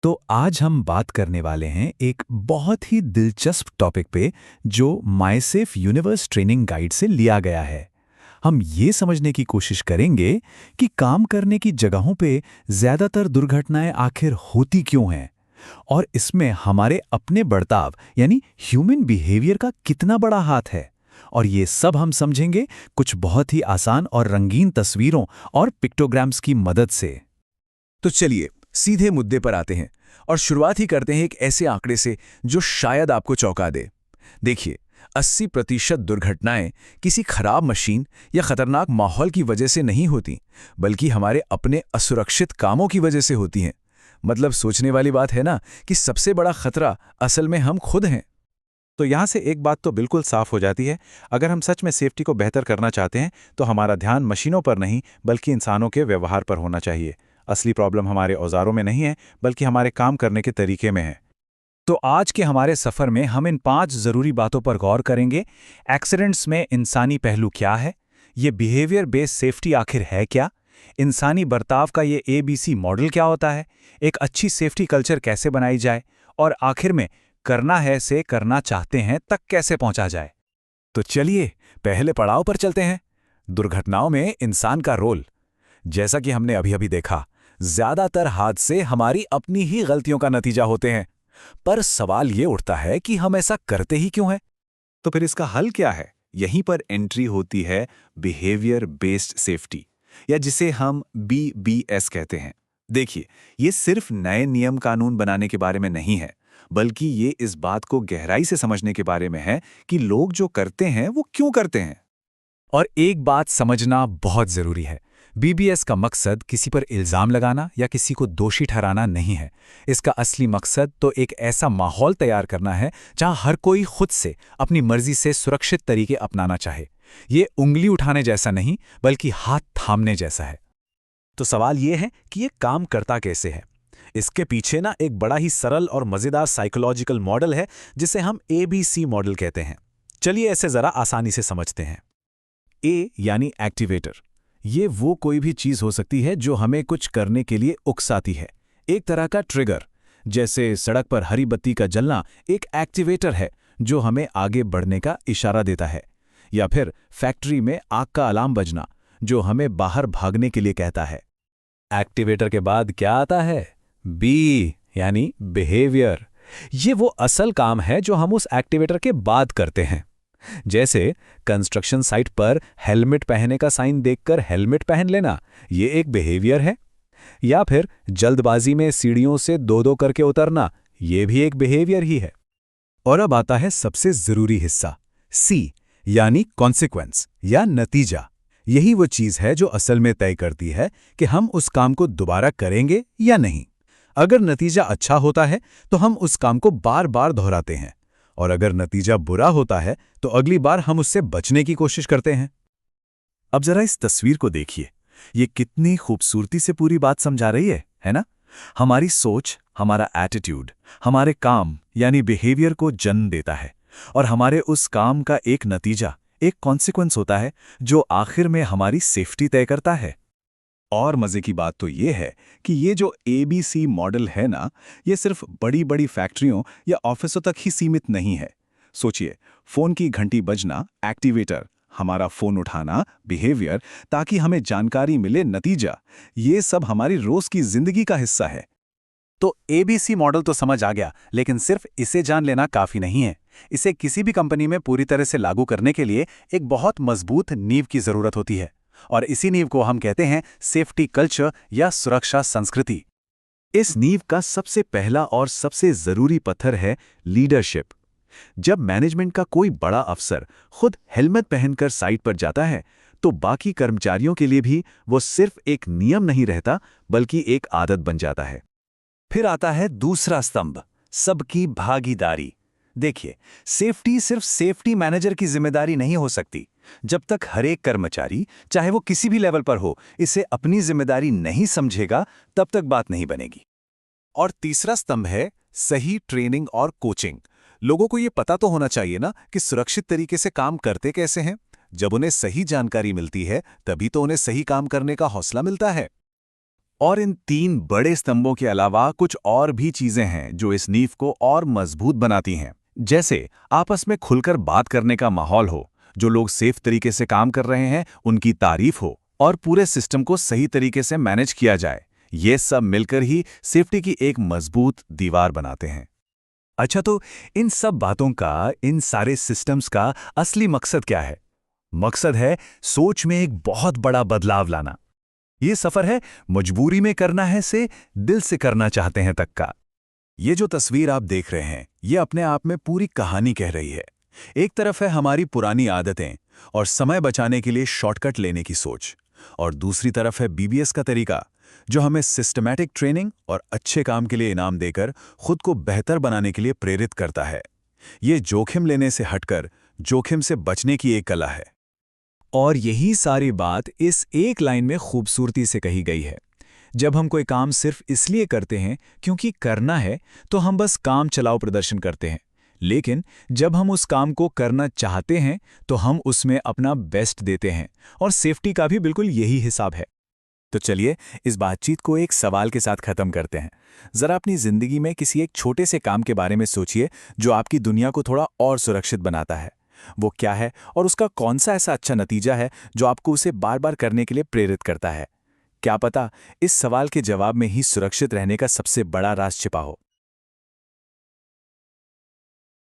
तो आज हम बात करने वाले हैं एक बहुत ही दिलचस्प टॉपिक पे जो मायसेफ यूनिवर्स ट्रेनिंग गाइड से लिया गया है। हम ये समझने की कोशिश करेंगे कि काम करने की जगहों पे ज़्यादातर दुर्घटनाएं आखिर होती क्यों हैं और इसमें हमारे अपने बर्ताव यानी ह्यूमन बिहेवियर का कितना बड़ा हाथ है। और ये सब हम समझेंगे कुछ बहुत ही आसान और रंगीन तस्वीरों और पिक्टोग्राम्स की मदद से। तो चलिए सीधे मुद्दे पर आते हैं और शुरुआत ही करते हैं एक ऐसे आंकड़े से जो शायद आपको चौंका दे। देखिए, 80% दुर्घटनाएं किसी खराब मशीन या खतरनाक माहौल की वजह से नहीं होती, बल्कि हमारे अपने असुरक्षित कामों की वजह से होती हैं। मतलब सोचने वाली बात है ना कि सबसे बड़ा खतरा असल में हम खुद हैं। तो यहाँ से एक बात तो बिल्कुल साफ हो जाती है। अगर हम सच में सेफ्टी को बेहतर करना चाहते हैं तो हमारा ध्यान मशीनों पर नहीं बल्कि इंसानों के व्यवहार पर होना चाहिए। असली प्रॉब्लम हमारे औजारों में नहीं है बल्कि हमारे काम करने के तरीके में है। तो आज के हमारे सफ़र में हम इन 5 ज़रूरी बातों पर गौर करेंगे। एक्सीडेंट्स में इंसानी पहलू क्या है, ये बिहेवियर बेस्ड सेफ्टी आखिर है क्या, इंसानी बर्ताव का ये ABC मॉडल क्या होता है, एक अच्छी सेफ्टी कल्चर कैसे बनाई जाए, और आखिर में करना है से करना चाहते हैं तक कैसे पहुंचा जाए। तो चलिए पहले पड़ाव पर चलते हैं, दुर्घटनाओं में इंसान का रोल। जैसा कि हमने अभी अभी देखा, ज्यादातर हादसे हमारी अपनी ही गलतियों का नतीजा होते हैं। पर सवाल ये उठता है कि हम ऐसा करते ही क्यों हैं? तो फिर इसका हल क्या है? यहीं पर एंट्री होती है बिहेवियर बेस्ड सेफ्टी, या जिसे हम BBS कहते हैं। देखिए, ये सिर्फ नए नियम कानून बनाने के बारे में नहीं है, बल्कि ये इस बात को गहराई से समझने के बारे में है कि लोग जो करते हैं वो क्यों करते हैं। और एक बात समझना बहुत ज़रूरी है, BBS का मकसद किसी पर इल्ज़ाम लगाना या किसी को दोषी ठहराना नहीं है। इसका असली मकसद तो एक ऐसा माहौल तैयार करना है जहां हर कोई खुद से अपनी मर्जी से सुरक्षित तरीके अपनाना चाहे। ये उंगली उठाने जैसा नहीं बल्कि हाथ थामने जैसा है। तो सवाल ये है कि ये काम करता कैसे है? इसके पीछे ना एक बड़ा ही सरल और मजेदार साइकोलॉजिकल मॉडल है जिसे हम ABC मॉडल कहते हैं। चलिए ऐसे जरा आसानी से समझते हैं। A यानी एक्टिवेटर। ये वो कोई भी चीज हो सकती है जो हमें कुछ करने के लिए उकसाती है। एक तरह का ट्रिगर, जैसे सड़क पर हरी बत्ती का जलना एक एक्टिवेटर है जो हमें आगे बढ़ने का इशारा देता है। या फिर फैक्ट्री में आग का अलार्म बजना जो हमें बाहर भागने के लिए कहता है। एक्टिवेटर के बाद क्या आता है? B यानी बिहेवियर। ये वो असल काम है जो हम उस एक्टिवेटर के बाद करते हैं। जैसे कंस्ट्रक्शन साइट पर हेलमेट पहनने का साइन देखकर हेलमेट पहन लेना, ये एक बिहेवियर है। या फिर जल्दबाजी में सीढ़ियों से दो करके उतरना, ये भी एक बिहेवियर ही है। और अब आता है सबसे जरूरी हिस्सा, C यानी कॉन्सिक्वेंस या नतीजा। यही वो चीज है जो असल में तय करती है कि हम उस काम को दोबारा करेंगे या नहीं। अगर नतीजा अच्छा होता है तो हम उस काम को बार बार दोहराते हैं, और अगर नतीजा बुरा होता है तो अगली बार हम उससे बचने की कोशिश करते हैं। अब जरा इस तस्वीर को देखिए, ये कितनी खूबसूरती से पूरी बात समझा रही है ना? हमारी सोच, हमारा एटीट्यूड, हमारे काम यानी बिहेवियर को जन्म देता है, और हमारे उस काम का एक नतीजा, एक कॉन्सिक्वेंस होता है जो आखिर में हमारी सेफ्टी तय करता है। और मजे की बात तो ये है कि ये जो ABC मॉडल है ना, ये सिर्फ बड़ी बड़ी फैक्ट्रियों या ऑफिसों तक ही सीमित नहीं है। सोचिए, फोन की घंटी बजना एक्टिवेटर, हमारा फोन उठाना बिहेवियर, ताकि हमें जानकारी मिले नतीजा, ये सब हमारी रोज की जिंदगी का हिस्सा है। तो ABC मॉडल तो समझ आ गया, लेकिन सिर्फ इसे जान लेना काफी नहीं है। इसे किसी भी कंपनी में पूरी तरह से लागू करने के लिए एक बहुत मजबूत नींव की जरूरत होती है, और इसी नींव को हम कहते हैं सेफ्टी कल्चर या सुरक्षा संस्कृति। इस नींव का सबसे पहला और सबसे जरूरी पत्थर है लीडरशिप। जब मैनेजमेंट का कोई बड़ा अफसर खुद हेलमेट पहनकर साइट पर जाता है, तो बाकी कर्मचारियों के लिए भी वो सिर्फ एक नियम नहीं रहता, बल्कि एक आदत बन जाता है। फिर आता है दूसरा स्तंभ, सबकी भागीदारी। देखिए, सेफ्टी सिर्फ सेफ्टी मैनेजर की जिम्मेदारी नहीं हो सकती। जब तक हर एक कर्मचारी, चाहे वो किसी भी लेवल पर हो, इसे अपनी जिम्मेदारी नहीं समझेगा, तब तक बात नहीं बनेगी। और तीसरा स्तंभ है सही ट्रेनिंग और कोचिंग। लोगों को ये पता तो होना चाहिए ना कि सुरक्षित तरीके से काम करते कैसे हैं। जब उन्हें सही जानकारी मिलती है, तभी तो उन्हें सही काम करने का हौसला मिलता है। और इन 3 बड़े स्तंभों के अलावा कुछ और भी चीजें हैं जो इस नींव को और मजबूत बनाती हैं। जैसे आपस में खुलकर बात करने का माहौल हो, जो लोग सेफ तरीके से काम कर रहे हैं उनकी तारीफ हो, और पूरे सिस्टम को सही तरीके से मैनेज किया जाए। ये सब मिलकर ही सेफ्टी की एक मजबूत दीवार बनाते हैं। अच्छा, तो इन सब बातों का, इन सारे सिस्टम्स का असली मकसद क्या है? मकसद है सोच में एक बहुत बड़ा बदलाव लाना। ये सफर है मजबूरी में करना है से दिल से करना चाहते हैं तक का। ये जो तस्वीर आप देख रहे हैं, ये अपने आप में पूरी कहानी कह रही है। एक तरफ है हमारी पुरानी आदतें और समय बचाने के लिए शॉर्टकट लेने की सोच, और दूसरी तरफ है बीबीएस का तरीका, जो हमें सिस्टमैटिक ट्रेनिंग और अच्छे काम के लिए इनाम देकर खुद को बेहतर बनाने के लिए प्रेरित करता है। ये जोखिम लेने से हटकर जोखिम से बचने की एक कला है। और यही सारी बात इस एक लाइन में खूबसूरती से कही गई है। जब हम कोई काम सिर्फ इसलिए करते हैं क्योंकि करना है, तो हम बस काम चलाओ प्रदर्शन करते हैं। लेकिन जब हम उस काम को करना चाहते हैं, तो हम उसमें अपना बेस्ट देते हैं, और सेफ्टी का भी बिल्कुल यही हिसाब है। तो चलिए इस बातचीत को एक सवाल के साथ खत्म करते हैं। जरा अपनी जिंदगी में किसी एक छोटे से काम के बारे में सोचिए जो आपकी दुनिया को थोड़ा और सुरक्षित बनाता है। वो क्या है और उसका कौन सा ऐसा अच्छा नतीजा है जो आपको उसे बार बार करने के लिए प्रेरित करता है? क्या पता इस सवाल के जवाब में ही सुरक्षित रहने का सबसे बड़ा राज छिपा हो।